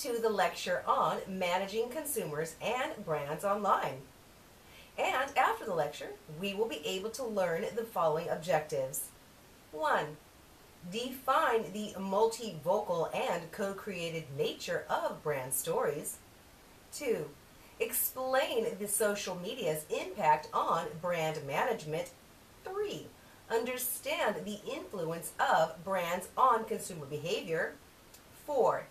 to the lecture on managing consumers and brands online. And after the lecture, we will be able to learn the following objectives. 1. Define the multivocal and co-created nature of brand stories. 2. Explain the social media's impact on brand management. 3. Understand the influence of brands on consumer behavior. 4.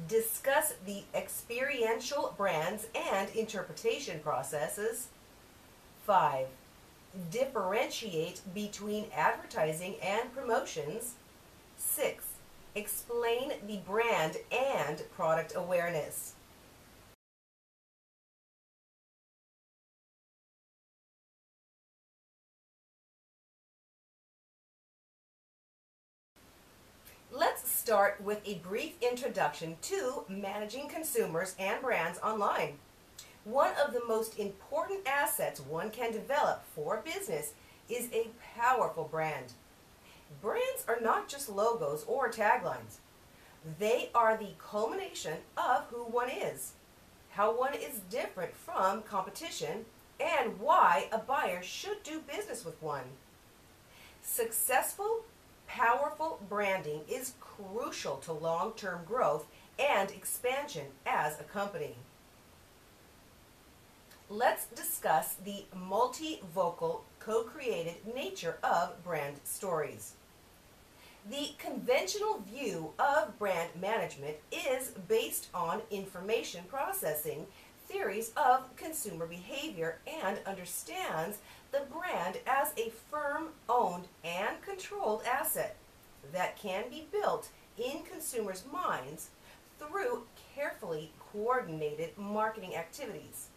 Discuss the experiential brands and interpretation processes. 5. Differentiate between advertising and promotions. 6. Explain the brand and product awareness. Let's start with a brief introduction to managing consumers and brands online. One of the most important assets one can develop for business is a powerful brand. Brands are not just logos or taglines. They are the culmination of who one is, how one is different from competition, and why a buyer should do business with one. Successful, powerful branding is crucial to long-term growth and expansion as a company. Let's discuss the multivocal, co-created nature of brand stories. The conventional view of brand management is based on information processing theories of consumer behavior and understands the brand as a firm-owned and controlled asset that can be built in consumers' minds through carefully coordinated marketing activities.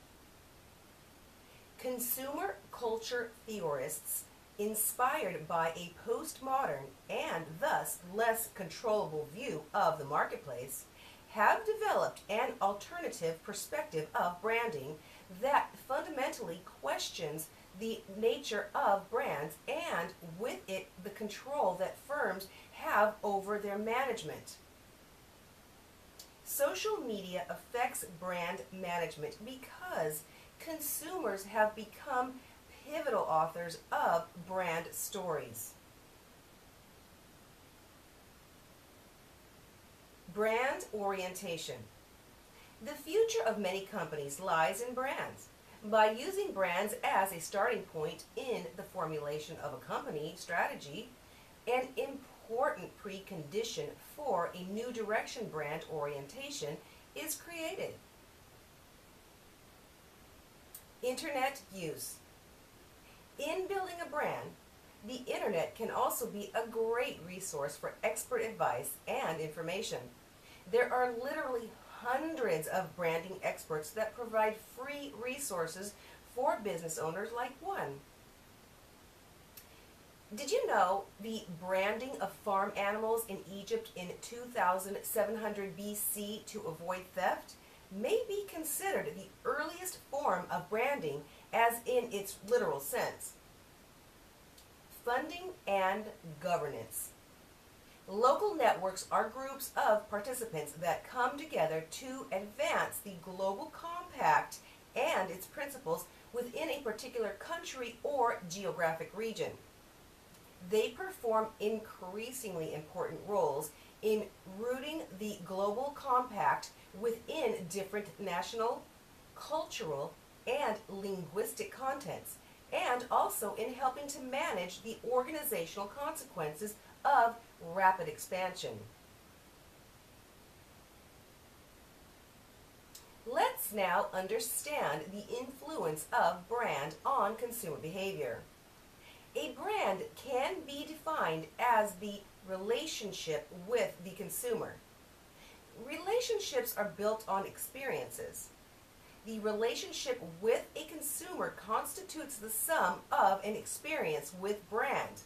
Consumer culture theorists, inspired by a postmodern and thus less controllable view of the marketplace, have developed an alternative perspective of branding that fundamentally questions the nature of brands and with it the control that firms have over their management. Social media affects brand management because consumers have become pivotal authors of brand stories. Brand orientation. The future of many companies lies in brands. By using brands as a starting point in the formulation of a company strategy, an important precondition for a new direction brand orientation is created. Internet use. In building a brand, the internet can also be a great resource for expert advice and information. There are literally hundreds of branding experts that provide free resources for business owners like one. Did you know the branding of farm animals in Egypt in 2700 BC to avoid theft may be considered the earliest form of branding as in its literal sense? Funding and governance. Local networks are groups of participants that come together to advance the global compact and its principles within a particular country or geographic region. They perform increasingly important roles in rooting the global compact within different national, cultural, and linguistic contents, and also in helping to manage the organizational consequences of rapid expansion. Let's now understand the influence of brand on consumer behavior. A brand can be defined as the relationship with the consumer. Relationships are built on experiences. The relationship with a consumer constitutes the sum of an experience with brand.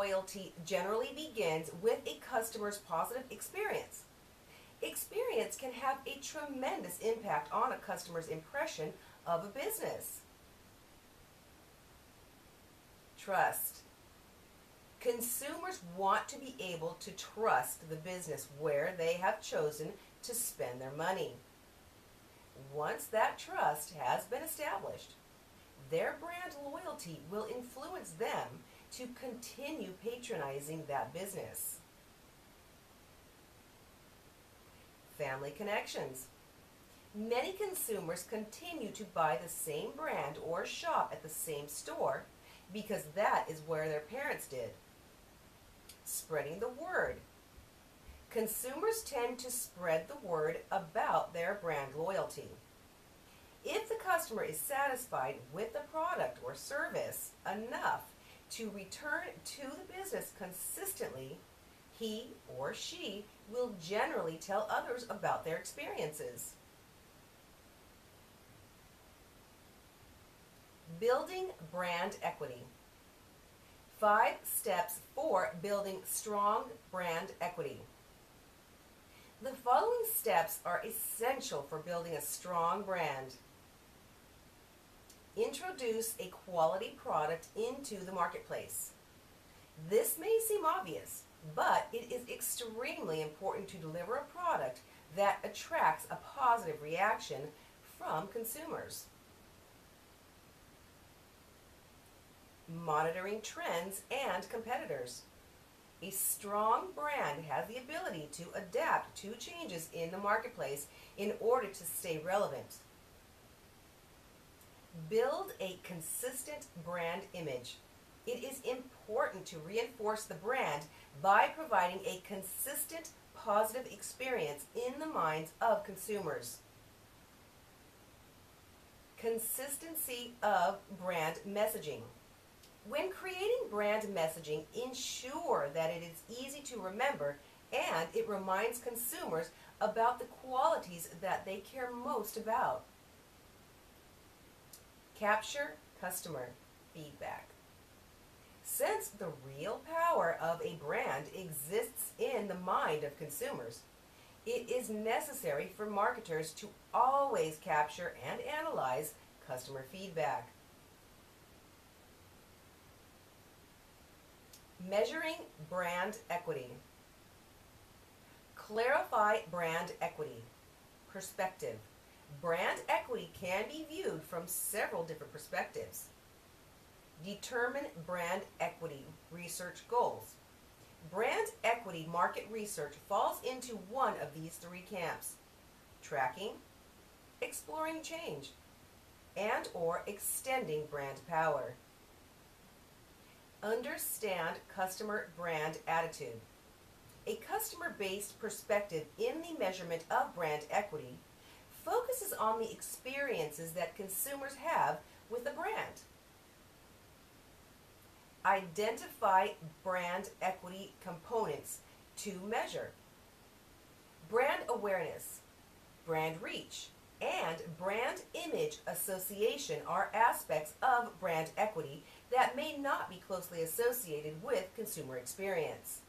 loyalty generally begins with a customer's positive experience. Experience can have a tremendous impact on a customer's impression of a business. Trust. Consumers want to be able to trust the business where they have chosen to spend their money. Once that trust has been established, their brand loyalty will influence them to continue patronizing that business. Family connections. Many consumers continue to buy the same brand or shop at the same store because that is where their parents did. Spreading the word. Consumers tend to spread the word about their brand loyalty. If the customer is satisfied with the product or service enough to return to the business consistently, he or she will generally tell others about their experiences. Building brand equity. 5 steps for building strong brand equity. The following steps are essential for building a strong brand. Introduce a quality product into the marketplace. This may seem obvious, but it is extremely important to deliver a product that attracts a positive reaction from consumers. Monitoring trends and competitors. A strong brand has the ability to adapt to changes in the marketplace in order to stay relevant. Build a consistent brand image. It is important to reinforce the brand by providing a consistent, positive experience in the minds of consumers. Consistency of brand messaging. When creating brand messaging, ensure that it is easy to remember and it reminds consumers about the qualities that they care most about. Capture customer feedback. Since the real power of a brand exists in the mind of consumers, it is necessary for marketers to always capture and analyze customer feedback. Measuring brand equity. Clarify brand equity. Perspective. Brand equity can be viewed from several different perspectives. Determine brand equity research goals. Brand equity market research falls into one of these 3 camps: tracking, exploring change, and/or extending brand power. Understand customer brand attitude. A customer-based perspective in the measurement of brand equity focuses on the experiences that consumers have with the brand. Identify brand equity components to measure. Brand awareness, brand reach, and brand image association are aspects of brand equity that may not be closely associated with consumer experience.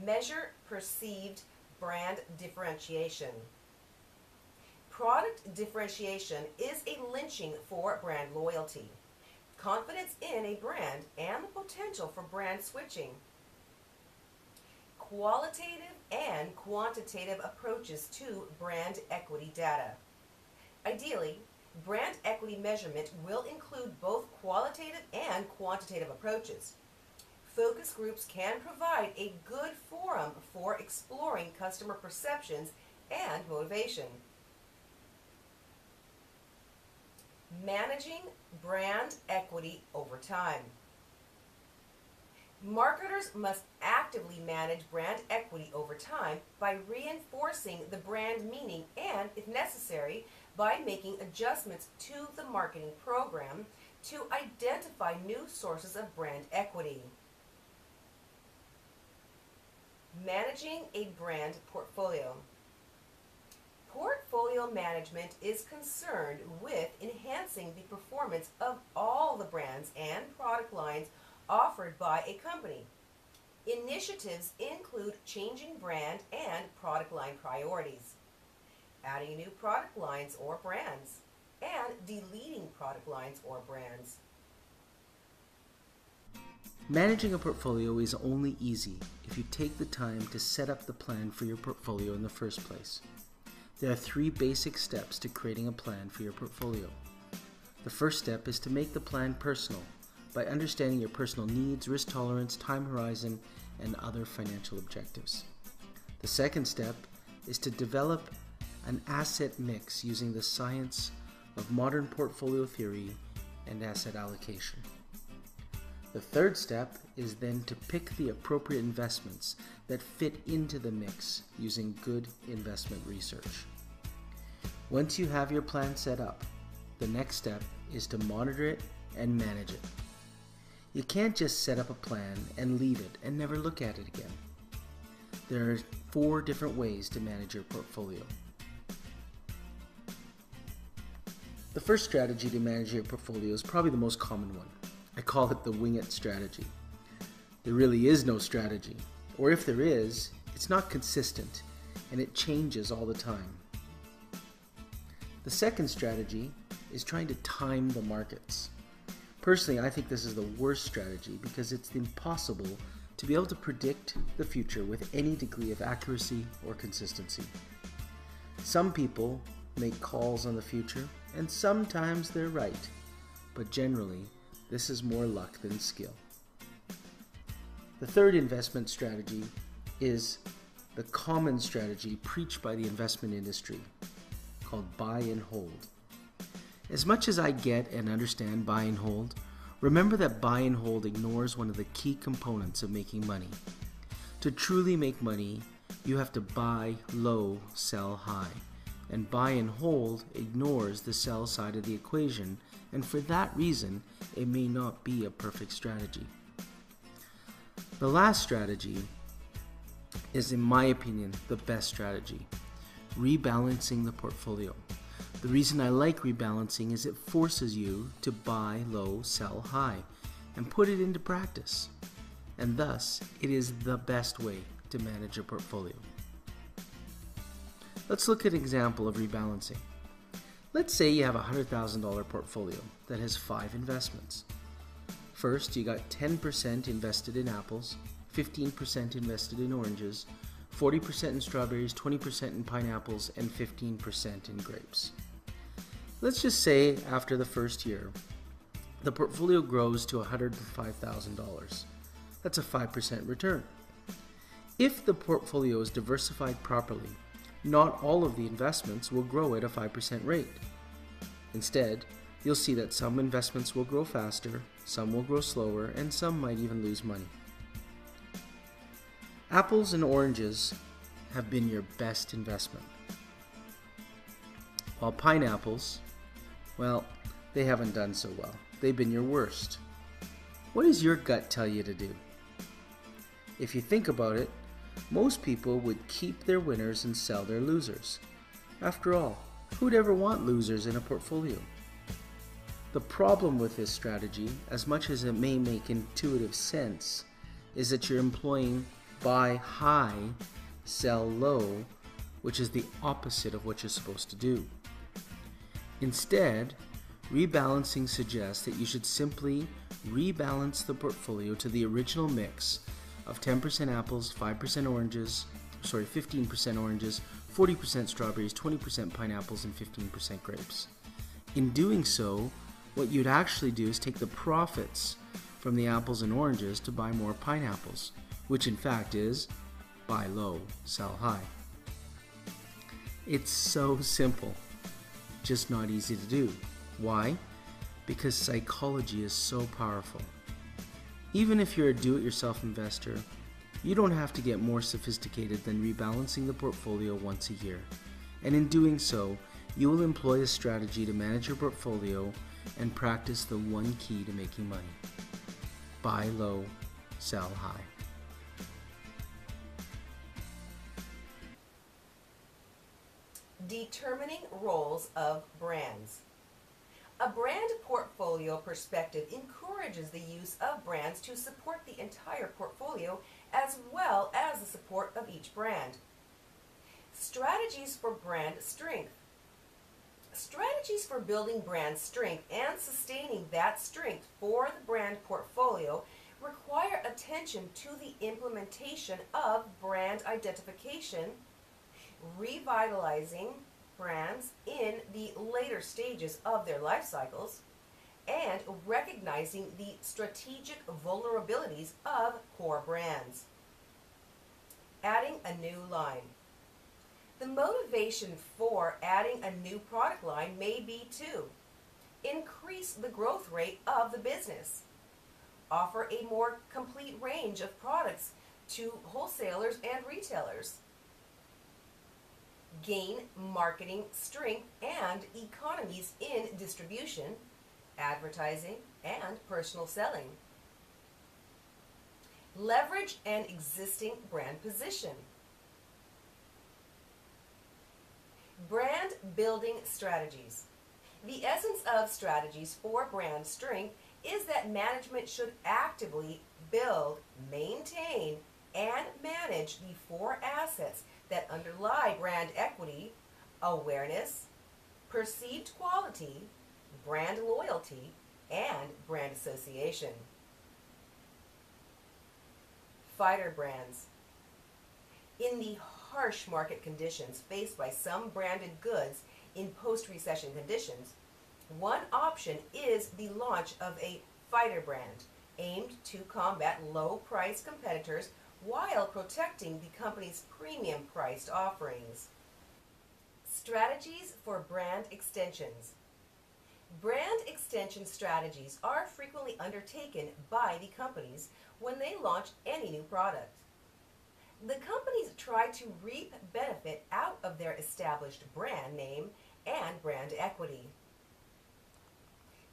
Measure perceived brand differentiation. Product differentiation is a lynching for brand loyalty, confidence in a brand, and the potential for brand switching. Qualitative and quantitative approaches to brand equity data. Ideally, brand equity measurement will include both qualitative and quantitative approaches. Focus groups can provide a good forum for exploring customer perceptions and motivation. Managing brand equity over time. Marketers must actively manage brand equity over time by reinforcing the brand meaning and, if necessary, by making adjustments to the marketing program to identify new sources of brand equity. Managing a brand portfolio. Portfolio management is concerned with enhancing the performance of all the brands and product lines offered by a company. Initiatives include changing brand and product line priorities, adding new product lines or brands, and deleting product lines or brands. Managing a portfolio is only easy if you take the time to set up the plan for your portfolio in the first place. There are 3 basic steps to creating a plan for your portfolio. The first step is to make the plan personal by understanding your personal needs, risk tolerance, time horizon, and other financial objectives. The second step is to develop an asset mix using the science of modern portfolio theory and asset allocation. The third step is then to pick the appropriate investments that fit into the mix using good investment research. Once you have your plan set up, the next step is to monitor it and manage it. You can't just set up a plan and leave it and never look at it again. There are 4 different ways to manage your portfolio. The first strategy to manage your portfolio is probably the most common one. I call it the wing it strategy. There really is no strategy, or if there is, it's not consistent and it changes all the time. The second strategy is trying to time the markets. Personally, I think this is the worst strategy because it's impossible to be able to predict the future with any degree of accuracy or consistency. Some people make calls on the future, and sometimes they're right, but generally, this is more luck than skill. The third investment strategy is the common strategy preached by the investment industry, called buy and hold. As much as I get and understand buy and hold, remember that buy and hold ignores one of the key components of making money. To truly make money, you have to buy low, sell high. And buy and hold ignores the sell side of the equation, and for that reason, it may not be a perfect strategy. The last strategy is, in my opinion, the best strategy: rebalancing the portfolio. The reason I like rebalancing is it forces you to buy low, sell high, and put it into practice. And thus, it is the best way to manage a portfolio. Let's look at an example of rebalancing. Let's say you have a $100,000 portfolio that has 5 investments. First, you got 10% invested in apples, 15% invested in oranges, 40% in strawberries, 20% in pineapples, and 15% in grapes. Let's just say after the first year, the portfolio grows to $105,000. That's a 5% return. If the portfolio is diversified properly, not all of the investments will grow at a 5% rate. Instead, you'll see that some investments will grow faster, some will grow slower, and some might even lose money. Apples and oranges have been your best investment, while pineapples, well, they haven't done so well. They've been your worst. What does your gut tell you to do? If you think about it, most people would keep their winners and sell their losers. After all, who'd ever want losers in a portfolio? The problem with this strategy, as much as it may make intuitive sense, is that you're employing buy high, sell low, which is the opposite of what you're supposed to do. Instead, rebalancing suggests that you should simply rebalance the portfolio to the original mix of 10% apples, 15% oranges, 40% strawberries, 20% pineapples, and 15% grapes. In doing so, what you'd actually do is take the profits from the apples and oranges to buy more pineapples, which in fact is buy low, sell high. It's so simple, just not easy to do. Why? Because psychology is so powerful. Even if you're a do-it-yourself investor, you don't have to get more sophisticated than rebalancing the portfolio once a year. And in doing so, you will employ a strategy to manage your portfolio and practice the one key to making money: buy low, sell high. Determining roles of brands. A brand portfolio perspective encourages the use of brands to support the entire portfolio as well as the support of each brand. Strategies for brand strength. Strategies for building brand strength and sustaining that strength for the brand portfolio require attention to the implementation of brand identification, revitalizing brands in the later stages of their life cycles, and recognizing the strategic vulnerabilities of core brands. Adding a new line. The motivation for adding a new product line may be to increase the growth rate of the business, offer a more complete range of products to wholesalers and retailers, gain marketing strength and economies in distribution, advertising, and personal selling. Leverage an existing brand position. Brand building strategies. The essence of strategies for brand strength is that management should actively build, maintain, and manage the four assets that underlie brand equity: awareness, perceived quality, brand loyalty, and brand association. Fighter brands. In the harsh market conditions faced by some branded goods in post-recession conditions, one option is the launch of a fighter brand aimed to combat low-price competitors while protecting the company's premium-priced offerings. Strategies for brand extensions. Brand extension strategies are frequently undertaken by the companies when they launch any new product. The companies try to reap benefit out of their established brand name and brand equity.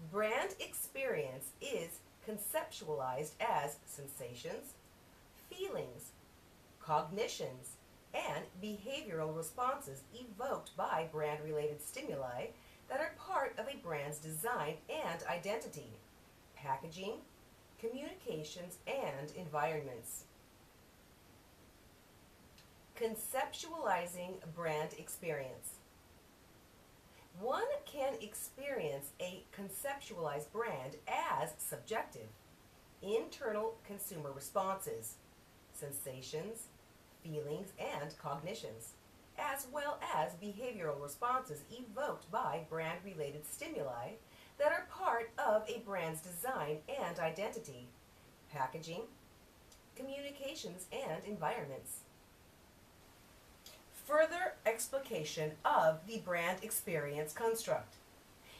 Brand experience is conceptualized as sensations, feelings, cognitions, and behavioral responses evoked by brand-related stimuli that are part of a brand's design and identity, packaging, communications, and environments. Conceptualizing brand experience. One can experience a conceptualized brand as subjective, internal consumer responses, sensations, feelings, and cognitions, as well as behavioral responses evoked by brand-related stimuli that are part of a brand's design and identity, packaging, communications, and environments. Further explication of the brand experience construct.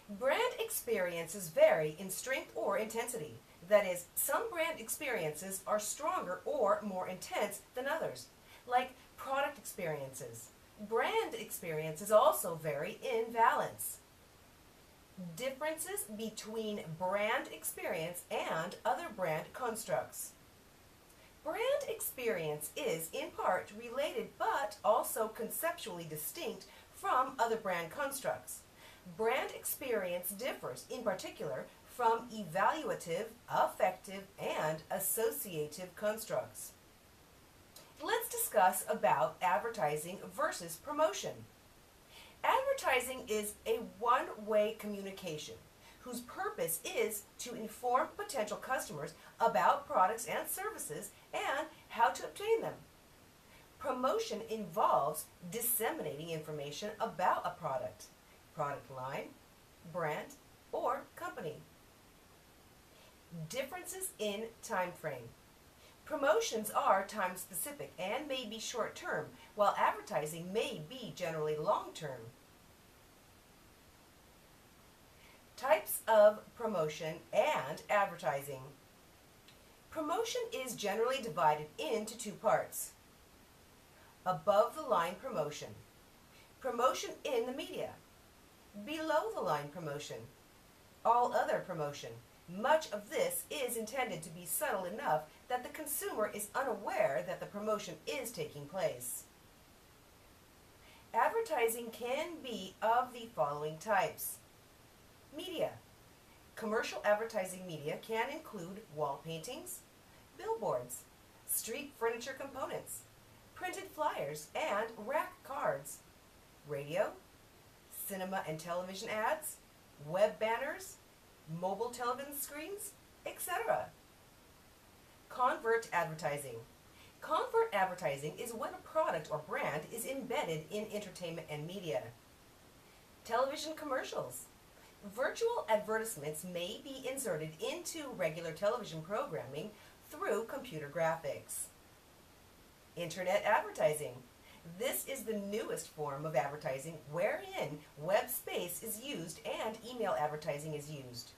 Brand experiences vary in strength or intensity. That is, some brand experiences are stronger or more intense than others, like product experiences. Brand experiences also vary in valence. Differences between brand experience and other brand constructs. Brand experience is in part related but also conceptually distinct from other brand constructs. Brand experience differs in particular from evaluative, affective, and associative constructs. Let's discuss about advertising versus promotion. Advertising is a one-way communication whose purpose is to inform potential customers about products and services and how to obtain them. Promotion involves disseminating information about a product line, brand, or company. Differences in time frame. Promotions are time-specific and may be short-term, while advertising may be generally long-term. Types of promotion and advertising. Promotion is generally divided into two parts. Above-the-line promotion. Promotion in the media. Below-the-line promotion. All other promotion. Much of this is intended to be subtle enough that the consumer is unaware that the promotion is taking place. Advertising can be of the following types. Media. Commercial advertising media can include wall paintings, billboards, street furniture components, printed flyers, and rack cards. Radio, cinema and television ads, web banners, mobile television screens, etc. Convert advertising. Convert advertising is when a product or brand is embedded in entertainment and media. Television commercials. Virtual advertisements may be inserted into regular television programming through computer graphics. Internet advertising. This is the newest form of advertising wherein web space is used and email advertising is used.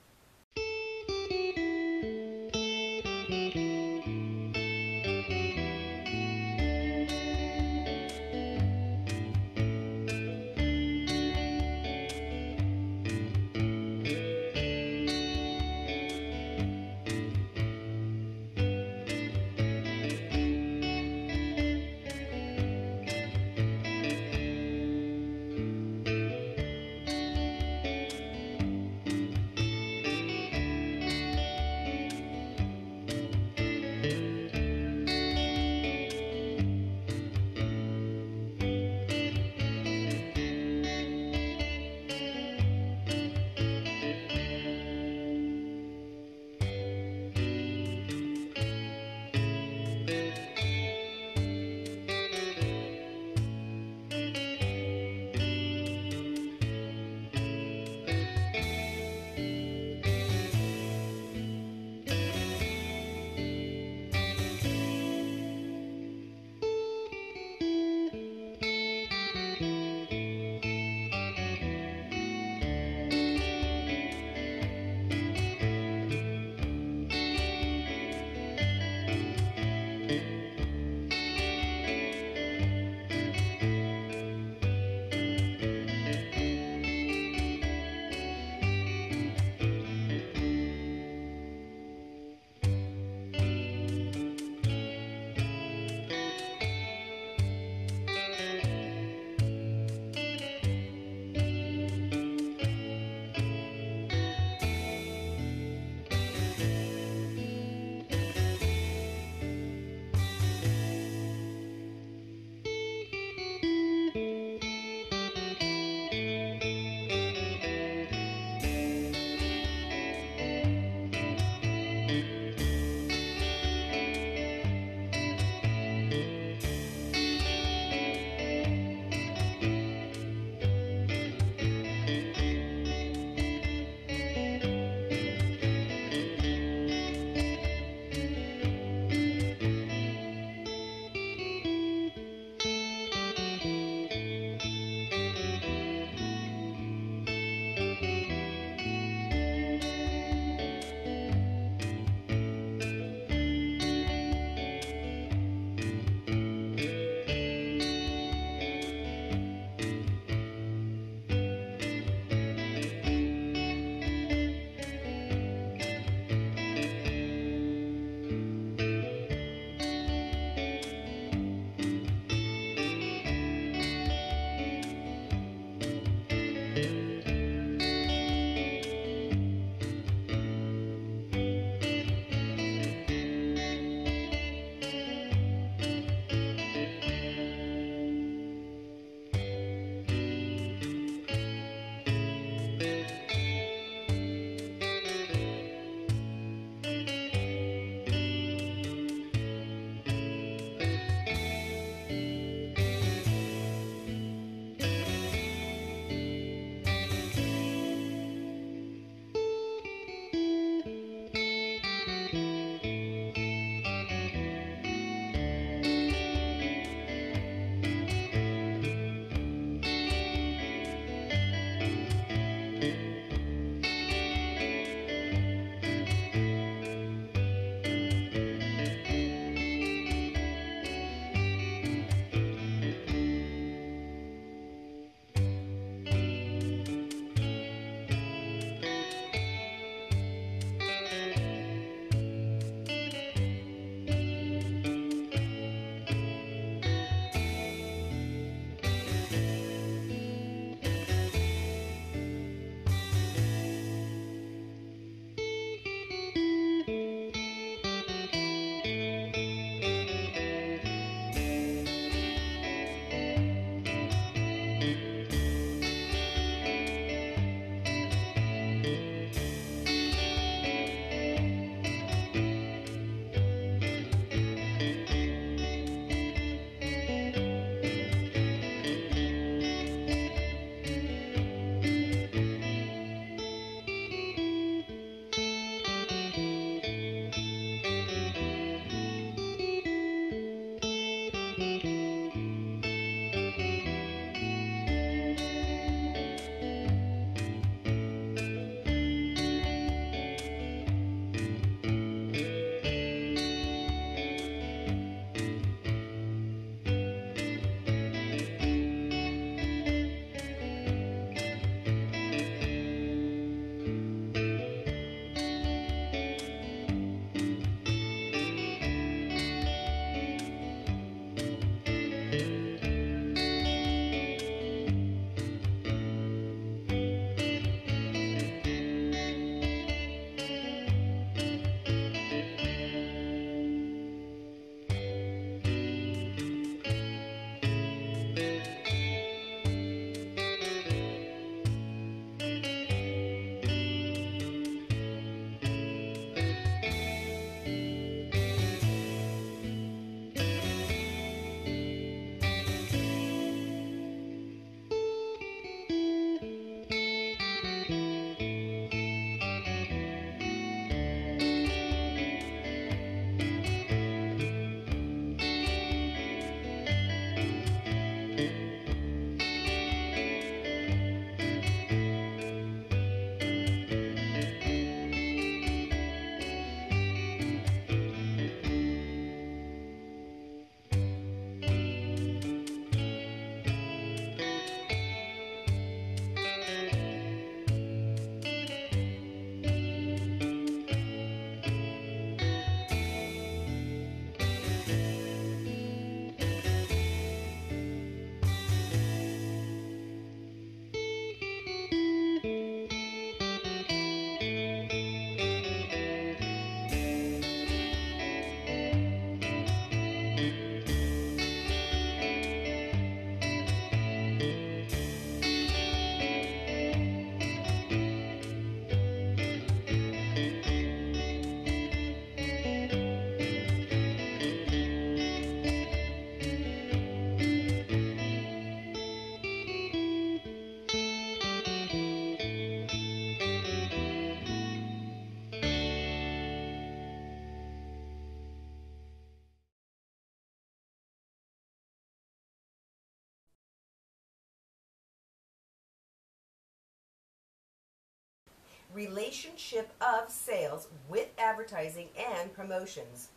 relationship of sales with advertising and promotions.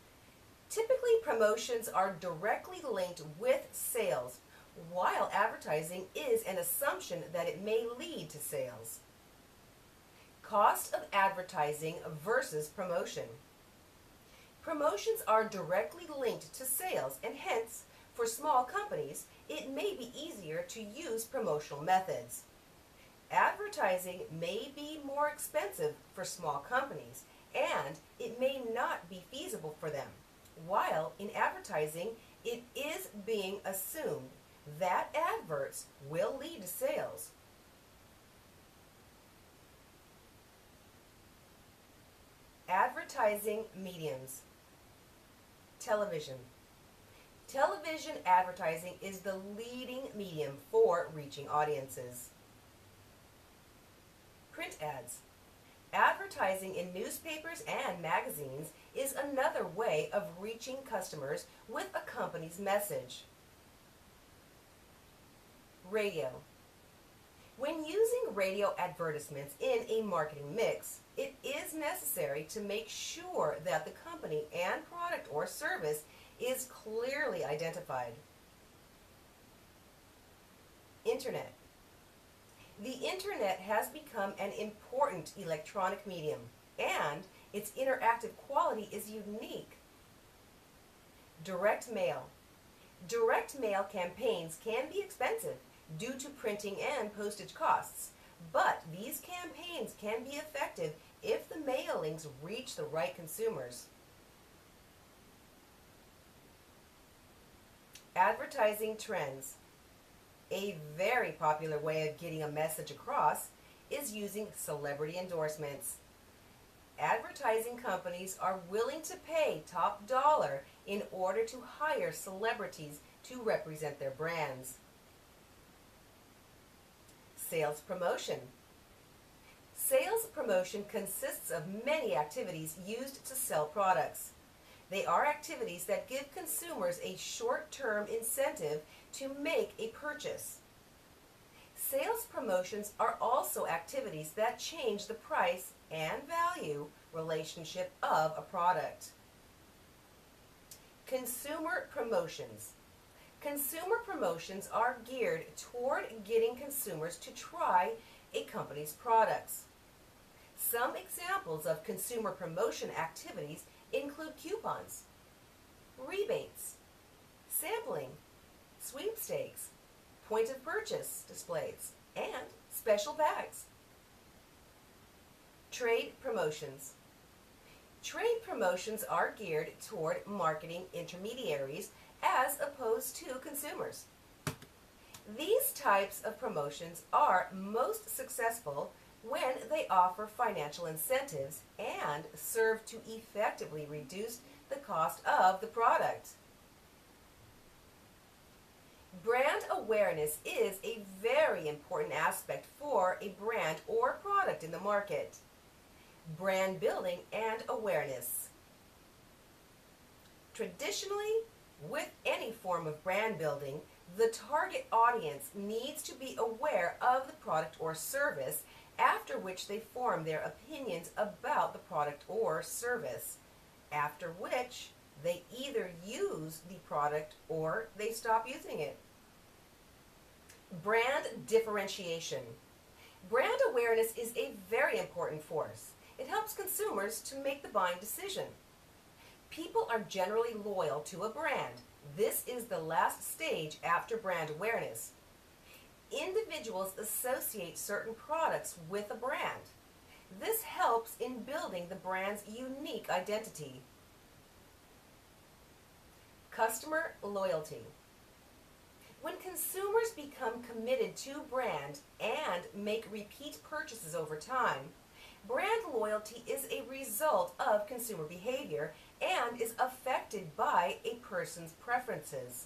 Typically, promotions are directly linked with sales, while advertising is an assumption that it may lead to sales. Cost of advertising versus promotion. Promotions are directly linked to sales, and hence, for small companies, it may be easier to use promotional methods. Advertising may be more expensive for small companies, and it may not be feasible for them, while in advertising, it is being assumed that adverts will lead to sales. Advertising mediums. Television. Television advertising is the leading medium for reaching audiences. Print ads. Advertising in newspapers and magazines is another way of reaching customers with a company's message. Radio. When using radio advertisements in a marketing mix, it is necessary to make sure that the company and product or service is clearly identified. Internet. The Internet has become an important electronic medium, and its interactive quality is unique. Direct mail. Direct mail campaigns can be expensive due to printing and postage costs, but these campaigns can be effective if the mailings reach the right consumers. Advertising trends. A very popular way of getting a message across is using celebrity endorsements. Advertising companies are willing to pay top dollar in order to hire celebrities to represent their brands. Sales promotion. Sales promotion consists of many activities used to sell products. They are activities that give consumers a short-term incentive to make a purchase. Sales promotions are also activities that change the price and value relationship of a product. Consumer promotions. Consumer promotions are geared toward getting consumers to try a company's products. Some examples of consumer promotion activities include coupons, rebates, sampling, sweepstakes, point of purchase displays, and special bags. Trade promotions. Trade promotions are geared toward marketing intermediaries as opposed to consumers. These types of promotions are most successful when they offer financial incentives and serve to effectively reduce the cost of the product. Brand awareness is a very important aspect for a brand or product in the market. Brand building and awareness. Traditionally, with any form of brand building, the target audience needs to be aware of the product or service, after which they form their opinions about the product or service, after which they either use the product or they stop using it. Brand differentiation. Brand awareness is a very important force. It helps consumers to make the buying decision. People are generally loyal to a brand. This is the last stage after brand awareness. Individuals associate certain products with a brand. This helps in building the brand's unique identity. Customer loyalty. When consumers become committed to brand and make repeat purchases over time, brand loyalty is a result of consumer behavior and is affected by a person's preferences.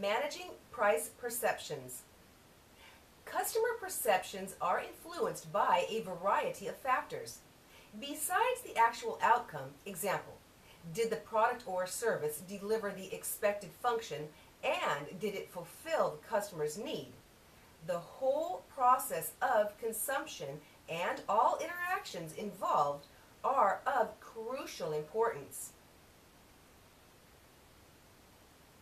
Managing price perceptions. Customer perceptions are influenced by a variety of factors. Besides the actual outcome, example, did the product or service deliver the expected function and did it fulfill the customer's need? The whole process of consumption and all interactions involved are of crucial importance.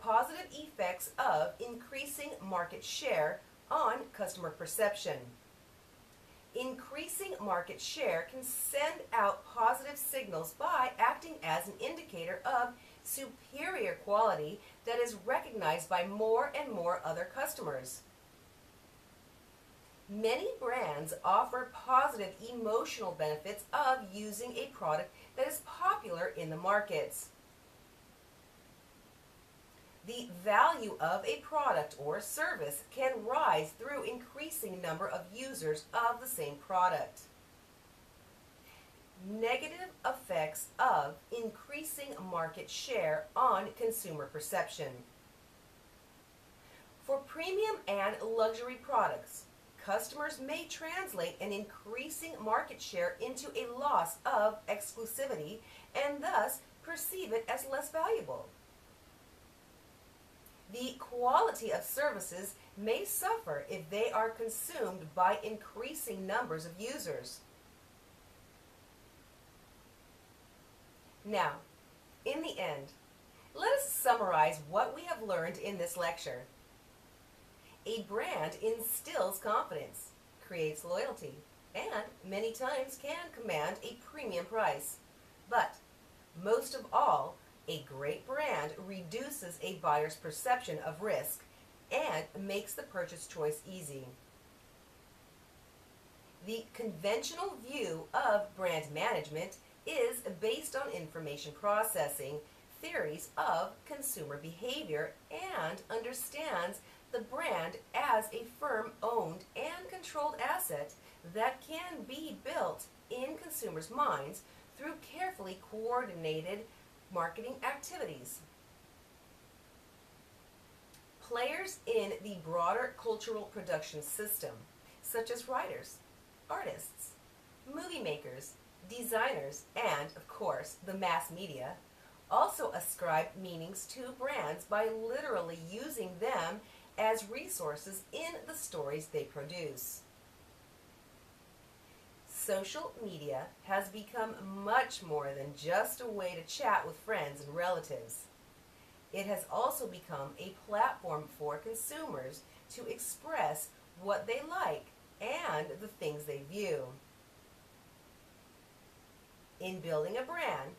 Positive effects of increasing market share on customer perception. Increasing market share can send out positive signals by acting as an indicator of superior quality that is recognized by more and more other customers. Many brands offer positive emotional benefits of using a product that is popular in the markets. The value of a product or service can rise through increasing number of users of the same product. Negative effects of increasing market share on consumer perception. For premium and luxury products, customers may translate an increasing market share into a loss of exclusivity and thus perceive it as less valuable. The quality of services may suffer if they are consumed by increasing numbers of users. Now, in the end, let us summarize what we have learned in this lecture. A brand instills confidence, creates loyalty, and many times can command a premium price. But most of all, a great brand reduces a buyer's perception of risk and makes the purchase choice easy. The conventional view of brand management is based on information processing, theories of consumer behavior, and understands the brand as a firm-owned and controlled asset that can be built in consumers' minds through carefully coordinated marketing activities. Players in the broader cultural production system, such as writers, artists, movie makers, designers, and, of course, the mass media, also ascribe meanings to brands by literally using them as resources in the stories they produce. Social media has become much more than just a way to chat with friends and relatives. It has also become a platform for consumers to express what they like and the things they view. In building a brand,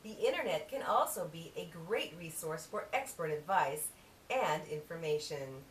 the internet can also be a great resource for expert advice and information.